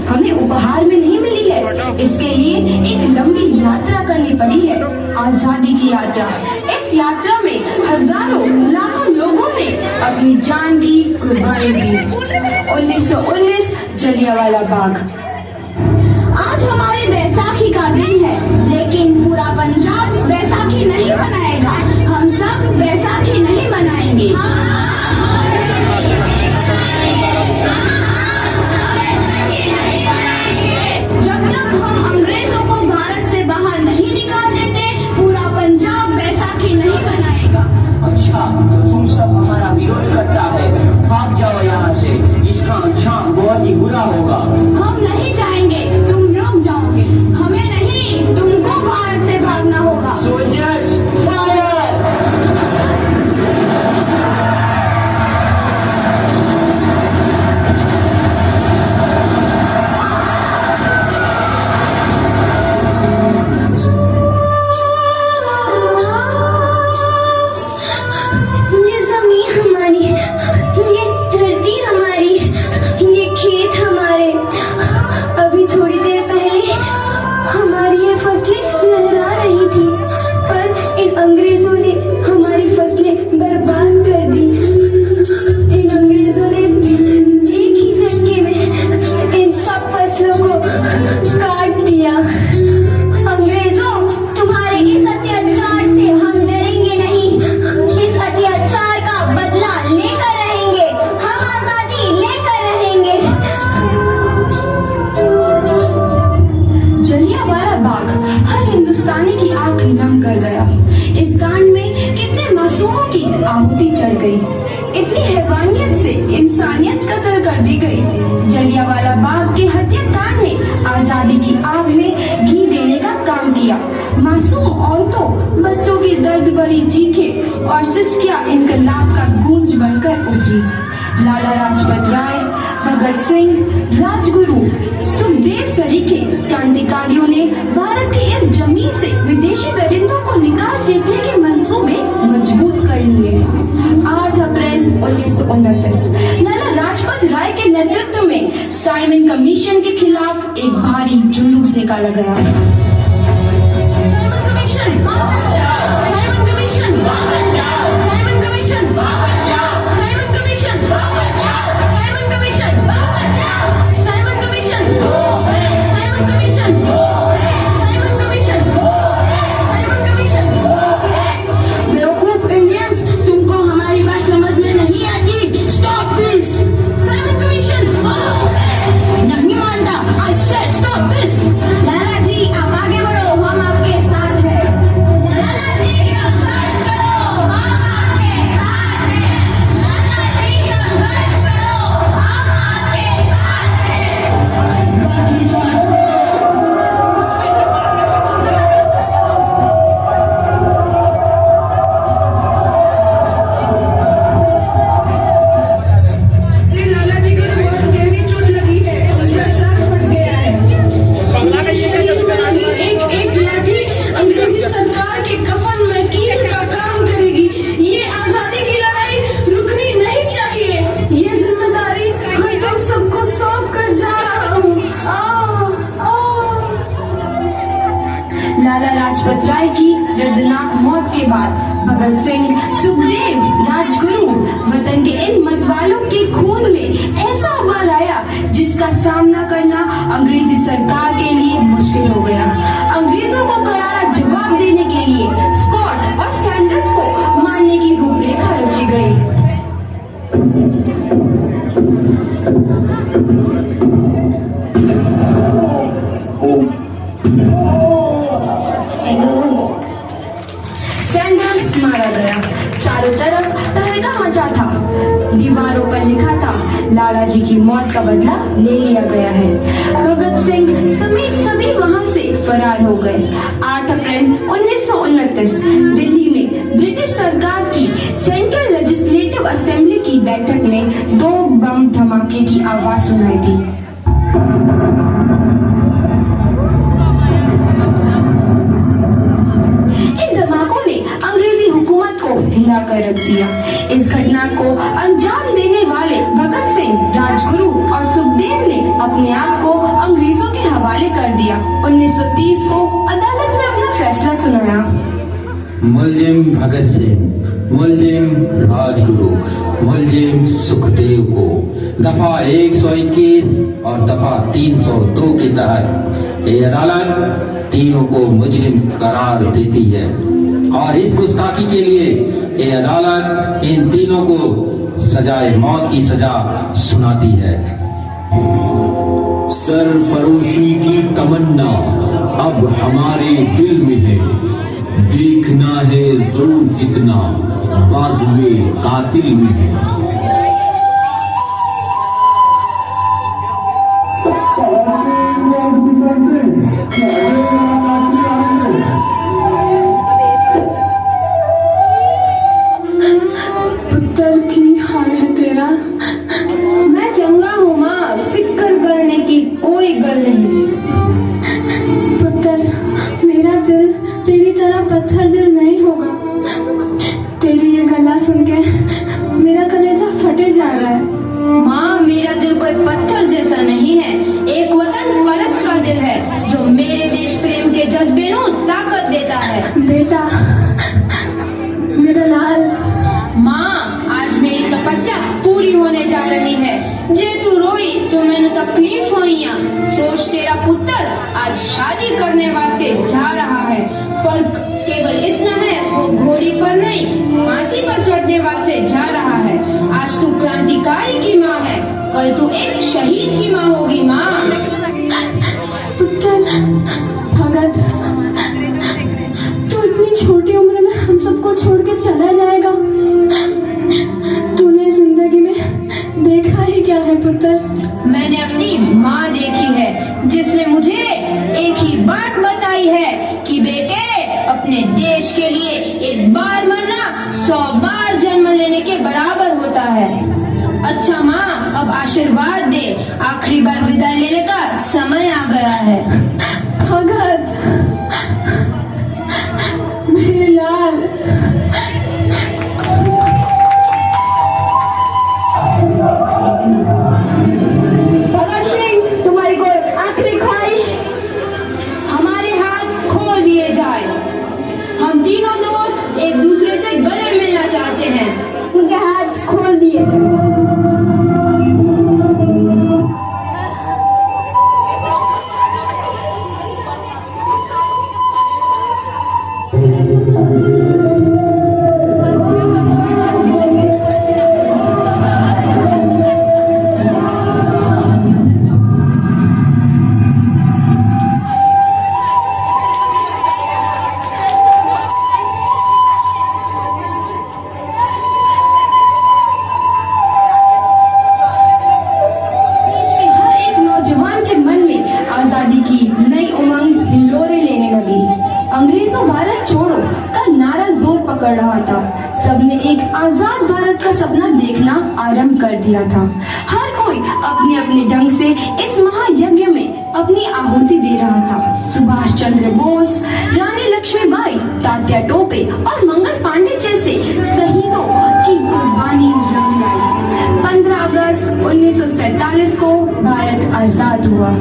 हमें उपहार में नहीं मिली है। इसके लिए एक लंबी यात्रा करनी पड़ी है, आजादी की यात्रा। इस यात्रा में हजारों लाखों लोगों ने अपनी जान की कुर्बानी दी। 1919 जलियांवाला बाग। आज हमारी बैसाखी का दिन है, लेकिन पूरा पंजाब बैसाखी नहीं मनाएगा। हम सब बैसाखी नहीं मनाएंगे। जब तक हम अंग्रेजों को भारत से बाहर नहीं निकाल देते, पूरा पंजाब बैसाखी नहीं मनाएगा। अच्छा, तो तुम सब हमारा विरोध करता है। भाग जाओ यहाँ से, इसका अंजाम बहुत ही बुरा होगा। हम नहीं जाएंगे, तुम लोग जाओगे। हमें नहीं, तुमको भारत से भागना होगा। Soldiers fire! ये जमीन हमारी, ये धरती हमारी, ये खेत हमारे। अभी थोड़ी देर पहले हमारी ये फसलें लहरा रही थी, पर इन अंग्रेजों ने हमारी फसलें बर्बाद कर दी। इन अंग्रेजों ने एक ही झटके में इन सब फसलों को काट दिया। अंग्रेजों, तुम्हारे इस अत्याचार से हम डरेंगे नहीं। इस अत्याचार का बदला लेकर रहेंगे। हम आजादी लेकर रहेंगे। जलियांवाला बाग हर हिंदुस्तानी की आंख नम कर गया। इस कांड में कितने मासूमों की आहुति चढ़ गई, इतनी हैवानियत से इंसानियत कत्ल कर दी गई। जलियांवाला बाग के हत्याकांड ने आजादी की आग में घी देने का काम किया। मासूम औरतों, बच्चों की दर्द भरी चीखें और सिसकियां इनकलाब का गूंज बनकर उठी। लाला लाजपत राय, भगत सिंह, राजगुरु, सुखदेव सरीखे क्रांतिकारियों ने भारत की इस जमीन से विदेशी दरिंदों को निकाल फेंकने के मंसूबे मजबूत कर लिए। 8 अप्रैल 1929 लाला लाजपत राय के नेतृत्व में साइमन कमीशन के खिलाफ एक भारी जुलूस निकाला गया। साइमन कमीशन वापस जाओ! साइमन कमीशन वापस जाओ! साइमन कमीशन वापस जाओ! साइमन कमीशन वापस जाओ! साइमन कमीशन वापस जाओ! साइमन कमीशन गो है! साइमन कमीशन गो है! साइमन कमीशन गो है! साइमन कमीशन गो है! बेवकूफ इंडियंस, तुमको हमारी बात समझ में नहीं आती। Stop this! Simon commission go है! नहीं मानता। I said stop this! Lala ji, आप आगे बढ़ो, हम आपके साथ हैं। लाला जी, संघर्ष करो, हम आपके साथ हैं। लाला जी, संघर्ष करो, हम आपके साथ हैं। लाठीचार्ज करो! लाला जी को तो बहुत गहरी चोट लगी है, उनका सर फट गया है। एक लाठी अंग्रेजी सरकार के कफन में कील का काम करेगी। ये आजादी की लड़ाई रुकनी नहीं चाहिए। ये जिम्मेदारी मैं तुम सबको सौंप कर जा रहा हूँ। लाला लाजपत राय की दर्दनाक मौत के बाद भगत सिंह, सुखदेव, राजगुरु वतन के इन मतवालों के खून में ऐसा उबाल आया जिसका सामना करना अंग्रेजी सरकार के लिए मुश्किल हो गया। अंग्रेजों को करारा जवाब देने के लिए स्कॉट और सैंडर्स को मारने की रूपरेखा रची गई। सैंडर्स मारा गया। चारों तरफ तहलका मचा था। दीवारों पर लिखा था, लाला जी की मौत का बदला ले लिया गया है। भगत सिंह समेत सभी वहां से फरार हो गए। 8 अप्रैल 1929 दिल्ली में ब्रिटिश सरकार की सेंट्रल लेजिस्लेटिव असेंबली की बैठक में 2 बम धमाके की आवाज सुनाई दी। इन धमाकों ने अंग्रेजी हुकूमत को हिला कर रख दिया। इस घटना को अंजाम देने वाले भगत सिंह, राजगुरु और सुखदेव ने अपने आप को दिया। 1930 को अदालत ने अपना फैसला सुनाया। मुलजिम भगत सिंह, मुलजिम राजगुरु, मुलजिम सुखदेव को दफा 121 और दफा 302 के तहत ये अदालत तीनों को मुजरिम करार देती है और इस गुस्ताखी के लिए ये अदालत इन तीनों को सजाए मौत की सजा सुनाती है। सरफरोशी की तमन्ना अब हमारे दिल में है, देखना है जोर कितना बाजुए कातिल में है। पुत्र की हाल है तेरा? मैं चंगा हूँ माँ, फिक्र करने की कोई गल नहीं। पुत्र, मेरा दिल तेरी तरह पत्थर दिल नहीं होगा। तेरी ये गला सुन के मेरा कलेजा फटे जा रहा है। माँ, मेरा दिल कोई पत्थर जैसा नहीं है, एक वतन परस्त का दिल है जो मेरे देश प्रेम के जज्बे को ताकत देता है। बेटा, मेरा लाल, माँ, आज मेरी तपस्या पूरी होने जा रही है। जे तू रोई तो मैंने तकलीफ होइया। सोच, तेरा पुत्र आज शादी करने वास्ते जा रहा है। फर्क केवल इतना है, वो घोड़ी पर नहीं फांसी पर चढ़ने वास्ते जा रहा है। आज तू क्रांतिकारी की माँ है, कल तू एक शहीद की माँ होगी। माँ, पुत्र भगत, तू इतनी छोटी उम्र में हम सबको छोड़ के चला जाएगा? तूने जिंदगी में देखा ही क्या है पुत्र? मैंने अपनी माँ देखी है जिसने मुझे एक ही बात बताई है कि बेटे, अपने देश के लिए एक बार मरना 100 बार जन्म लेने के बराबर होता है। अच्छा माँ, अब आशीर्वाद दे, आखिरी बार विदाई लेने का समय आ गया है। भगत, मेरे लाल, भगत सिंह, तुम्हारी कोई आखिरी ख्वाहिश? हमारे हाथ खोल दिए जाए। हम तीनों दोस्त एक दूसरे से गले मिलना चाहते हैं। उनके हाथ खोल दिए जाए। आजादी की नई उमंग हिलोरे लेने लगी। अंग्रेजों भारत छोड़ो का नारा जोर पकड़ रहा था। सबने एक आजाद भारत का सपना देखना आरंभ कर दिया था। हर कोई अपने अपने ढंग से इस महायज्ञ में अपनी आहुति दे रहा था। सुभाष चंद्र बोस, रानी लक्ष्मीबाई, तात्या टोपे और मंगल पांडे जैसे शहीदों की कुर्बानी रंग लाई। 15 अगस्त 1947 को भारत आजाद हुआ।